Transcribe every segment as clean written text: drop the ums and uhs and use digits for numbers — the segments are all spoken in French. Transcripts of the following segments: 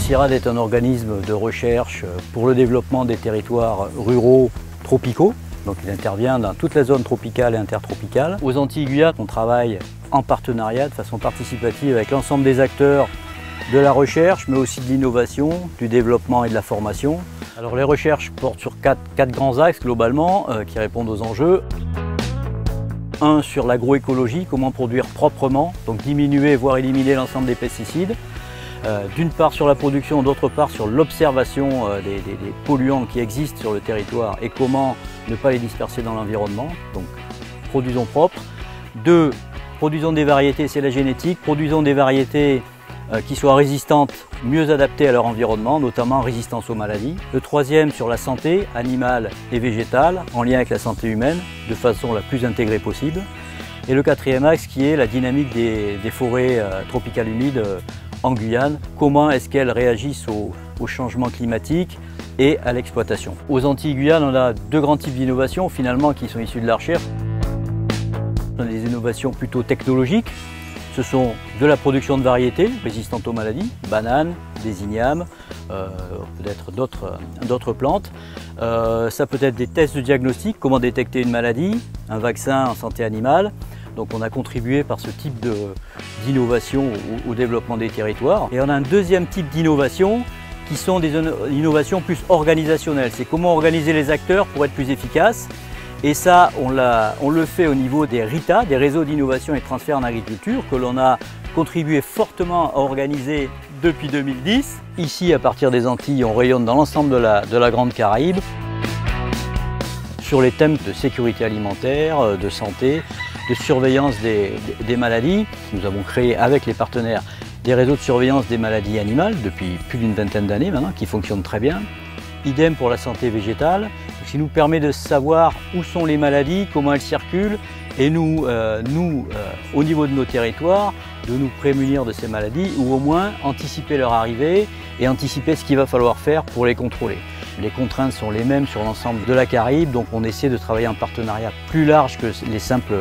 CIRAD est un organisme de recherche pour le développement des territoires ruraux tropicaux. Donc il intervient dans toutes les zones tropicales et intertropicales. Aux Antilles-Guyane, on travaille en partenariat, de façon participative, avec l'ensemble des acteurs de la recherche, mais aussi de l'innovation, du développement et de la formation. Alors les recherches portent sur quatre grands axes globalement qui répondent aux enjeux. Un, sur l'agroécologie, comment produire proprement, donc diminuer voire éliminer l'ensemble des pesticides. D'une part sur la production, d'autre part sur l'observation des polluants qui existent sur le territoire et comment ne pas les disperser dans l'environnement. Donc produisons propre. Deux, produisons des variétés, c'est la génétique, produisons des variétés qui soient résistantes, mieux adaptées à leur environnement, notamment résistance aux maladies. Le troisième sur la santé animale et végétale, en lien avec la santé humaine, de façon la plus intégrée possible. Et le quatrième axe qui est la dynamique des forêts tropicales humides en Guyane, comment est-ce qu'elles réagissent au changement climatique et à l'exploitation. Aux Antilles-Guyane, on a deux grands types d'innovations finalement qui sont issues de la recherche. On a des innovations plutôt technologiques. Ce sont de la production de variétés résistantes aux maladies, bananes, des ignames, peut-être d'autres plantes. Ça peut être des tests de diagnostic, comment détecter une maladie, un vaccin en santé animale. Donc on a contribué par ce type d'innovation au développement des territoires. Et on a un deuxième type d'innovation qui sont des innovations plus organisationnelles. C'est comment organiser les acteurs pour être plus efficaces. Et ça, on le fait au niveau des RITA, des réseaux d'innovation et de transfert en agriculture, que l'on a contribué fortement à organiser depuis 2010. Ici, à partir des Antilles, on rayonne dans l'ensemble de la Grande Caraïbe sur les thèmes de sécurité alimentaire, de santé, de surveillance des maladies. Nous avons créé avec les partenaires des réseaux de surveillance des maladies animales depuis plus d'une vingtaine d'années maintenant, qui fonctionnent très bien. Idem pour la santé végétale, ce qui nous permet de savoir où sont les maladies, comment elles circulent, et nous, au niveau de nos territoires, de nous prémunir de ces maladies, ou au moins anticiper leur arrivée et anticiper ce qu'il va falloir faire pour les contrôler. Les contraintes sont les mêmes sur l'ensemble de la Caraïbe, donc on essaie de travailler en partenariat plus large que les simples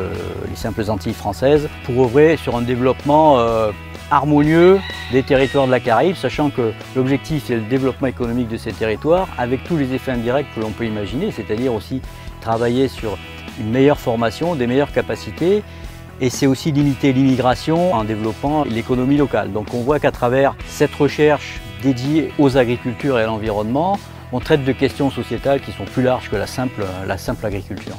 Antilles françaises pour œuvrer sur un développement harmonieux des territoires de la Caraïbe, sachant que l'objectif c'est le développement économique de ces territoires avec tous les effets indirects que l'on peut imaginer, c'est-à-dire aussi travailler sur une meilleure formation, des meilleures capacités, et c'est aussi limiter l'immigration en développant l'économie locale. Donc on voit qu'à travers cette recherche dédiée aux agricultures et à l'environnement, on traite de questions sociétales qui sont plus larges que la simple agriculture.